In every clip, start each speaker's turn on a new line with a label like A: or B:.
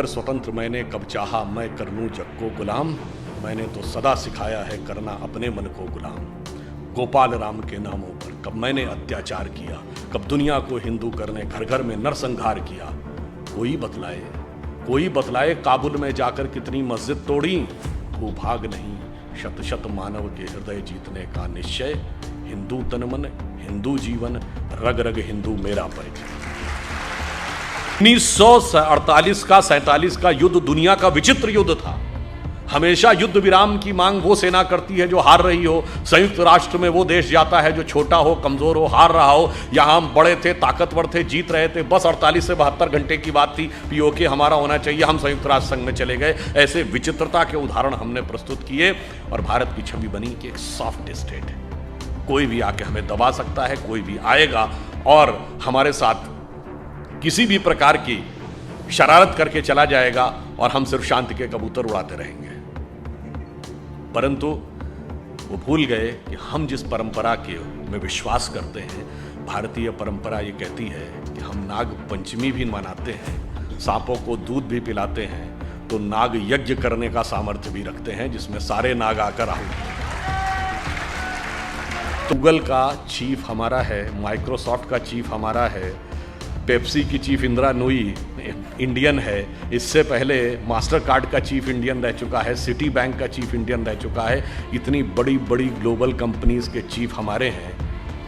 A: होकर स्वतंत्र मैंने कब चाहा मैं कर लूं जग को गुलाम। मैंने तो सदा सिखाया है करना अपने मन को गुलाम। गोपाल राम के नामों पर कब मैंने अत्याचार किया, कब दुनिया को हिंदू करने घर घर में नरसंहार किया। कोई बतलाए काबुल में जाकर कितनी मस्जिद तोड़ी। भूभाग नहीं शत शत मानव के हृदय जीतने का निश्चय। हिंदू तन मन हिंदू जीवन रग रग हिंदू मेरा परिचय। 1948 का 47 का युद्ध दुनिया का विचित्र युद्ध था। हमेशा युद्ध विराम की मांग वो सेना करती है जो हार रही हो। संयुक्त राष्ट्र में वो देश जाता है जो छोटा हो, कमजोर हो, हार रहा हो। यहां हम बड़े थे, ताकतवर थे, जीत रहे थे। बस 48 से 72 घंटे की बात थी, पीओके हमारा होना चाहिए, हम संयुक्त राष्ट्र संघ में चले गए। ऐसे विचित्रता के उदाहरण हमने प्रस्तुत किए और भारत की छवि बनी कि एक सॉफ्ट स्टेट है। कोई भी आके हमें दबा सकता है, कोई भी आएगा और हमारे साथ किसी भी प्रकार की शरारत करके चला जाएगा और हम सिर्फ शांति के कबूतर उड़ाते रहेंगे। परंतु वो भूल गए कि हम जिस परंपरा के में विश्वास करते हैं, भारतीय परंपरा ये कहती है कि हम नाग पंचमी भी मनाते हैं, सांपों को दूध भी पिलाते हैं, तो नाग यज्ञ करने का सामर्थ्य भी रखते हैं जिसमें सारे नाग आकर आहुति। गूगल का चीफ हमारा है, माइक्रोसॉफ्ट का चीफ हमारा है, पेप्सी की चीफ इंदिरा नूई इंडियन है। इससे पहले मास्टर कार्ड का चीफ इंडियन रह चुका है, सिटी बैंक का चीफ इंडियन रह चुका है। इतनी बड़ी बड़ी ग्लोबल कंपनीज के चीफ हमारे हैं।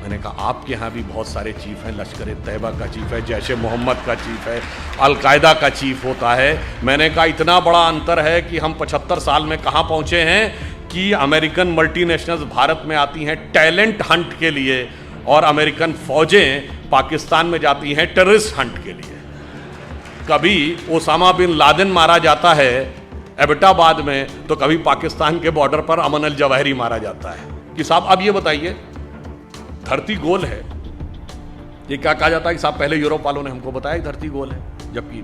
A: मैंने कहा आपके यहाँ भी बहुत सारे चीफ हैं। लश्कर तैयबा का चीफ है, जैश ए मोहम्मद का चीफ है, अलकायदा का चीफ होता है। मैंने कहा इतना बड़ा अंतर है कि हम 75 साल में कहाँ पहुँचे हैं कि अमेरिकन मल्टीनेशनल्स भारत में आती हैं टैलेंट हंट के लिए और अमेरिकन फौजें पाकिस्तान में जाती हैं टेररिस्ट हंट के लिए। कभी ओसामा बिन लादेन मारा जाता है एबटाबाद में, तो कभी पाकिस्तान के बॉर्डर पर अमन अल जवाहिरी मारा जाता है। कि साहब अब ये बताइए, धरती गोल है, ये क्या कहा जाता है कि साहब पहले यूरोप वालों ने हमको बताया कि धरती गोल है, जबकि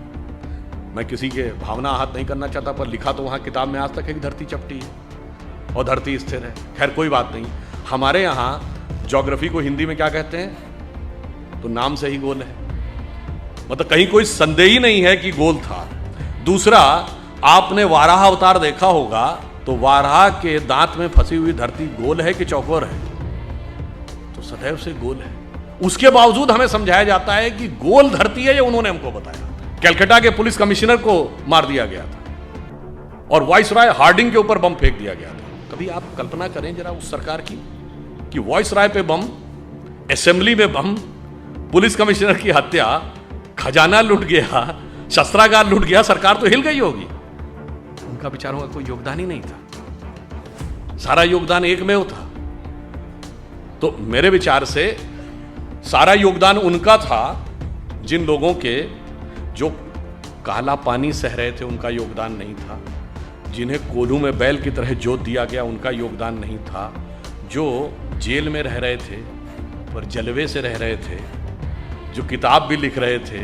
A: मैं किसी के भावना आहत नहीं करना चाहता, पर लिखा तो वहां किताब में आज तक है कि धरती चपटी है और धरती स्थिर है। खैर कोई बात नहीं। हमारे यहाँ ज्योग्राफी को हिंदी में क्या कहते हैं? तो नाम से ही गोल है, मतलब कहीं कोई संदेह ही नहीं है कि गोल था। दूसरा, आपने वाराह अवतार देखा होगा, तो वाराह के दांत में फंसी हुई धरती गोल है कि चौकोर है? तो सदैव से गोल है। उसके बावजूद हमें समझाया जाता है कि गोल धरती है, ये उन्होंने हमको बताया। कलकत्ता के पुलिस कमिश्नर को मार दिया गया था और वाइसराय हार्डिंग के ऊपर बम फेंक दिया गया था। कभी आप कल्पना करें जरा उस सरकार की कि वाइसराय पे बम, असेंबली में बम, पुलिस कमिश्नर की हत्या, खजाना लूट गया, शस्त्रागार लूट गया, सरकार तो हिल गई होगी। उनका बेचारों का कोई योगदान ही नहीं था, सारा योगदान एकमेव था। तो मेरे विचार से सारा योगदान उनका था। जिन लोगों के जो काला पानी सह रहे थे उनका योगदान नहीं था, जिन्हें कोल्हू में बैल की तरह जोत दिया गया उनका योगदान नहीं था, जो जेल में रह रहे थे पर जलवे से रह रहे थे, जो किताब भी लिख रहे थे,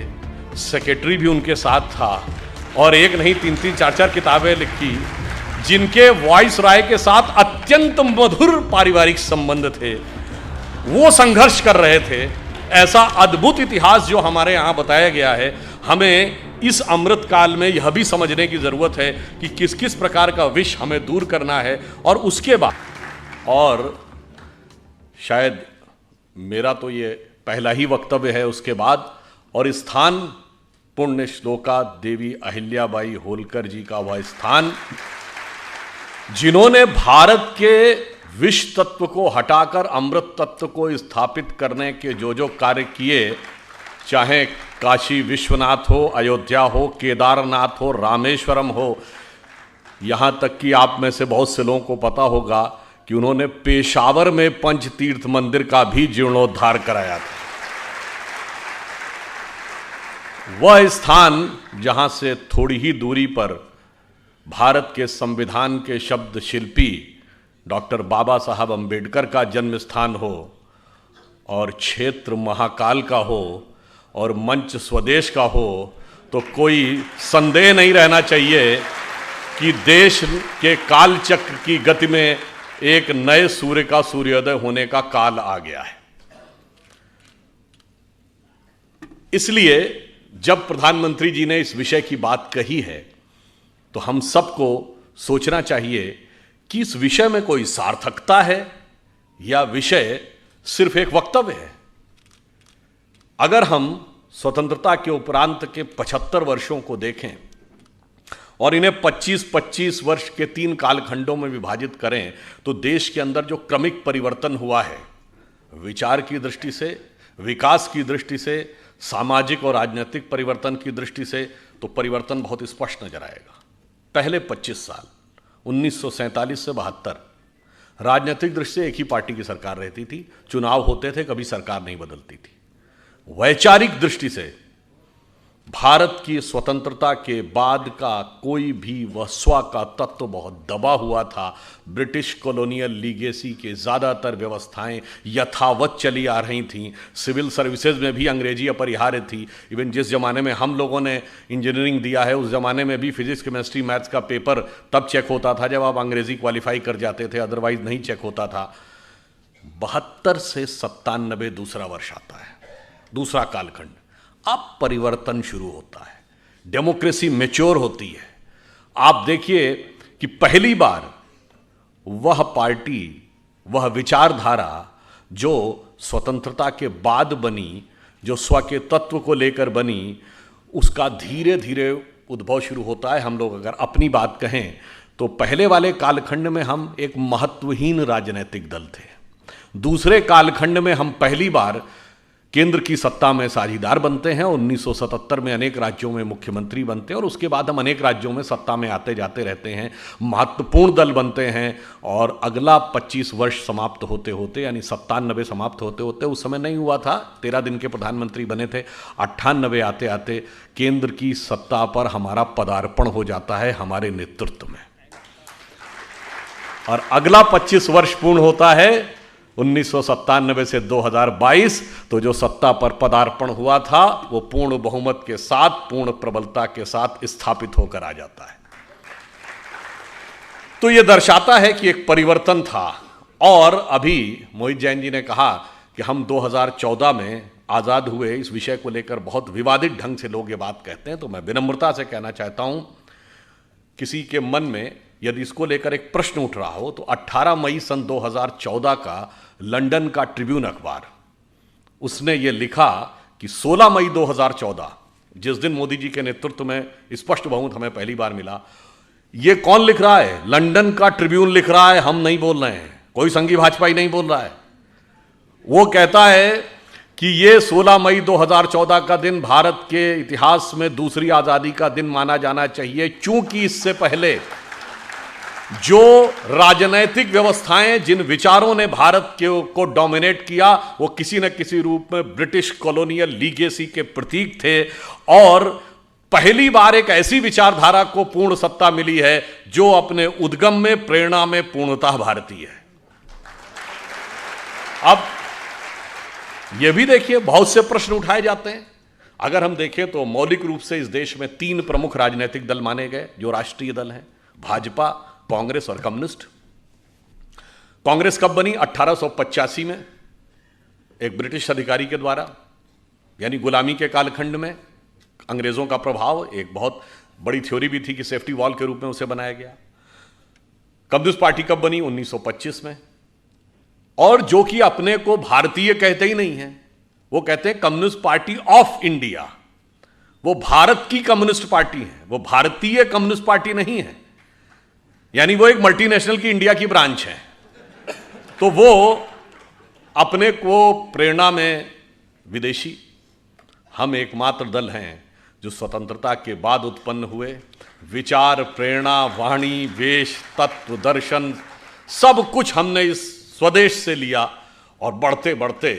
A: सेक्रेटरी भी उनके साथ था और एक नहीं 3-3 4-4 किताबें लिखी, जिनके वाइसराय के साथ अत्यंत मधुर पारिवारिक संबंध थे, वो संघर्ष कर रहे थे। ऐसा अद्भुत इतिहास जो हमारे यहाँ बताया गया है, हमें इस अमृत काल में यह भी समझने की जरूरत है कि किस किस प्रकार का विष हमें दूर करना है। और उसके बाद, और शायद मेरा तो ये पहला ही वक्तव्य है उसके बाद, और स्थान पुण्य श्लोका देवी अहिल्याबाई होलकर जी का वह स्थान जिन्होंने भारत के विष तत्व को हटाकर अमृत तत्व को स्थापित करने के जो जो कार्य किए, चाहे काशी विश्वनाथ हो, अयोध्या हो, केदारनाथ हो, रामेश्वरम हो, यहां तक कि आप में से बहुत से लोगों को पता होगा कि उन्होंने पेशावर में पंच तीर्थ मंदिर का भी जीर्णोद्धार कराया था। वह स्थान जहां से थोड़ी ही दूरी पर भारत के संविधान के शब्द शिल्पी डॉक्टर बाबा साहब अंबेडकर का जन्म स्थान हो, और क्षेत्र महाकाल का हो, और मंच स्वदेश का हो, तो कोई संदेह नहीं रहना चाहिए कि देश के कालचक्र की गति में एक नए सूर्य का सूर्योदय होने का काल आ गया है। इसलिए जब प्रधानमंत्री जी ने इस विषय की बात कही है तो हम सबको सोचना चाहिए कि इस विषय में कोई सार्थकता है या विषय सिर्फ एक वक्तव्य है। अगर हम स्वतंत्रता के उपरांत के 75 वर्षों को देखें और इन्हें 25-25 वर्ष के 3 कालखंडों में विभाजित करें तो देश के अंदर जो क्रमिक परिवर्तन हुआ है, विचार की दृष्टि से, विकास की दृष्टि से, सामाजिक और राजनीतिक परिवर्तन की दृष्टि से, तो परिवर्तन बहुत स्पष्ट नजर आएगा। पहले 25 साल 1947 से 72 राजनीतिक दृष्टि से एक ही पार्टी की सरकार रहती थी, चुनाव होते थे, कभी सरकार नहीं बदलती थी। वैचारिक दृष्टि से भारत की स्वतंत्रता के बाद का कोई भी वसवा का तत्व बहुत दबा हुआ था। ब्रिटिश कॉलोनियल लीगेसी के ज़्यादातर व्यवस्थाएं यथावत चली आ रही थीं। सिविल सर्विसेज में भी अंग्रेजी अपरिहार्य थी। इवन जिस ज़माने में हम लोगों ने इंजीनियरिंग दिया है उस ज़माने में भी फिजिक्स, केमिस्ट्री, मैथ्स का पेपर तब चेक होता था जब आप अंग्रेजी क्वालिफाई कर जाते थे, अदरवाइज नहीं चेक होता था। 72 से 97 दूसरा वर्ष आता है, दूसरा कालखंड। अब परिवर्तन शुरू होता है, डेमोक्रेसी मैच्योर होती है। आप देखिए कि पहली बार वह पार्टी, वह विचारधारा जो स्वतंत्रता के बाद बनी, जो स्व के तत्व को लेकर बनी, उसका धीरे धीरे उद्भव शुरू होता है। हम लोग अगर अपनी बात कहें तो पहले वाले कालखंड में हम एक महत्वहीन राजनीतिक दल थे। दूसरे कालखंड में हम पहली बार केंद्र की सत्ता में साझीदार बनते हैं। 1977 में अनेक राज्यों में मुख्यमंत्री बनते हैं और उसके बाद हम अनेक राज्यों में सत्ता में आते जाते रहते हैं, महत्वपूर्ण दल बनते हैं। और अगला 25 वर्ष समाप्त होते होते, यानी 97 समाप्त होते होते, उस समय नहीं हुआ था, 13 दिन के प्रधानमंत्री बने थे, 98 आते आते केंद्र की सत्ता पर हमारा पदार्पण हो जाता है हमारे नेतृत्व में। और अगला 25 वर्ष पूर्ण होता है 1997 से 2022। तो जो सत्ता पर पदार्पण हुआ था वो पूर्ण बहुमत के साथ, पूर्ण प्रबलता के साथ स्थापित होकर आ जाता है। तो यह दर्शाता है कि एक परिवर्तन था। और अभी मोहित जैन जी ने कहा कि हम 2014 में आजाद हुए, इस विषय को लेकर बहुत विवादित ढंग से लोग ये बात कहते हैं। तो मैं विनम्रता से कहना चाहता हूं, किसी के मन में यदि इसको लेकर एक प्रश्न उठ रहा हो तो 18 मई सन 2014 का लंदन का ट्रिब्यून अखबार, उसने ये लिखा कि 16 मई 2014, जिस दिन मोदी जी के नेतृत्व में स्पष्ट बहुमत हमें पहली बार मिला। ये कौन लिख रहा है? लंदन का ट्रिब्यून लिख रहा है, हम नहीं बोल रहे हैं, कोई संघी भाजपाई नहीं बोल रहा है। वो कहता है कि ये 16 मई 2014 का दिन भारत के इतिहास में दूसरी आजादी का दिन माना जाना चाहिए, क्योंकि इससे पहले जो राजनैतिक व्यवस्थाएं, जिन विचारों ने भारत को डोमिनेट किया, वो किसी न किसी रूप में ब्रिटिश कॉलोनियल लीगेसी के प्रतीक थे। और पहली बार एक ऐसी विचारधारा को पूर्ण सत्ता मिली है जो अपने उद्गम में, प्रेरणा में पूर्णतः भारतीय है। अब यह भी देखिए, बहुत से प्रश्न उठाए जाते हैं। अगर हम देखें तो मौलिक रूप से इस देश में 3 प्रमुख राजनीतिक दल माने गए जो राष्ट्रीय दल हैं, भाजपा, कांग्रेस और कम्युनिस्ट। कांग्रेस कब बनी? 1885 में एक ब्रिटिश अधिकारी के द्वारा, यानी गुलामी के कालखंड में अंग्रेजों का प्रभाव, एक बहुत बड़ी थ्योरी भी थी कि सेफ्टी वॉल के रूप में उसे बनाया गया। कम्युनिस्ट पार्टी कब बनी? 1925 में। और जो कि अपने को भारतीय कहते ही नहीं है, वो कहते हैं कम्युनिस्ट पार्टी ऑफ इंडिया। वो भारत की कम्युनिस्ट पार्टी है, वो भारतीय कम्युनिस्ट पार्टी नहीं है, यानी वो एक मल्टीनेशनल की इंडिया की ब्रांच है। तो वो अपने को प्रेरणा में विदेशी, हम एकमात्र दल हैं जो स्वतंत्रता के बाद उत्पन्न हुए। विचार, प्रेरणा, वाणी, वेश, तत्व, दर्शन, सब कुछ हमने इस स्वदेश से लिया और बढ़ते बढ़ते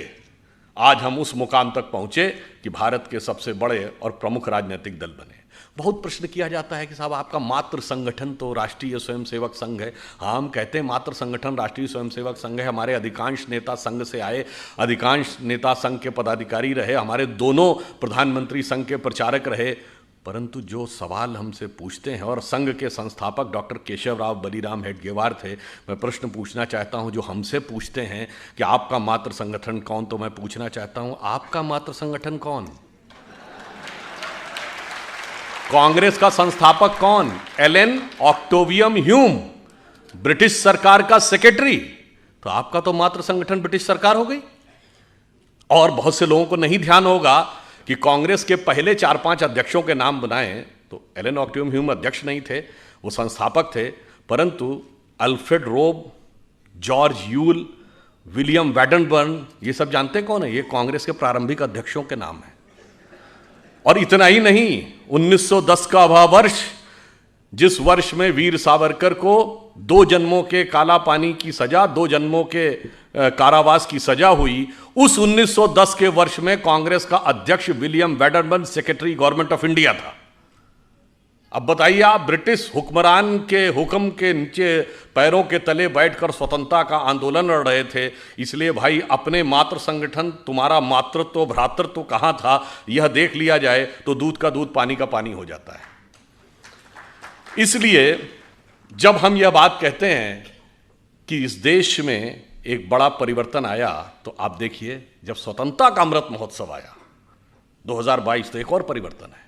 A: आज हम उस मुकाम तक पहुंचे कि भारत के सबसे बड़े और प्रमुख राजनीतिक दल बने। बहुत प्रश्न किया जाता है कि साहब आपका मात्र संगठन तो राष्ट्रीय स्वयंसेवक संघ है। हाँ, हम कहते हैं मात्र संगठन राष्ट्रीय स्वयंसेवक संघ है। हमारे अधिकांश नेता संघ से आए, अधिकांश नेता संघ के पदाधिकारी रहे, हमारे दोनों प्रधानमंत्री संघ के प्रचारक रहे। परंतु जो सवाल हमसे पूछते हैं, और संघ के संस्थापक डॉक्टर केशवराव बलीराम हेडगेवार थे, मैं प्रश्न पूछना चाहता हूं, जो हमसे पूछते हैं कि आपका मात्र संगठन कौन, तो मैं पूछना चाहता हूं आपका मात्र संगठन कौन? कांग्रेस का संस्थापक कौन? एलन ऑक्टेवियम ह्यूम, ब्रिटिश सरकार का सेक्रेटरी। तो आपका तो मात्र संगठन ब्रिटिश सरकार हो गई। और बहुत से लोगों को नहीं ध्यान होगा कि कांग्रेस के पहले 4-5 अध्यक्षों के नाम बनाए तो एलन ऑक्टेवियम ह्यूम अध्यक्ष नहीं थे, वो संस्थापक थे, परंतु अल्फ्रेड रोब, जॉर्ज यूल, विलियम वैडनबर्न, ये सब जानते कौन है? ये कांग्रेस के प्रारंभिक अध्यक्षों के नाम है। और इतना ही नहीं, 1910 का वह वर्ष जिस वर्ष में वीर सावरकर को 2 जन्मों के काला पानी की सजा, 2 जन्मों के कारावास की सजा हुई, उस 1910 के वर्ष में कांग्रेस का अध्यक्ष William Wedderburn secretary government of India था। अब बताइए, आप ब्रिटिश हुक्मरान के हुक्म के नीचे पैरों के तले बैठकर स्वतंत्रता का आंदोलन लड़ रहे थे। इसलिए भाई, अपने मातृ संगठन, तुम्हारा मातृत्व भ्रातृत्व कहां था, यह देख लिया जाए तो दूध का दूध पानी का पानी हो जाता है। इसलिए जब हम यह बात कहते हैं कि इस देश में एक बड़ा परिवर्तन आया, तो आप देखिए, जब स्वतंत्रता का अमृत महोत्सव आया 2022, तो एक और परिवर्तन है।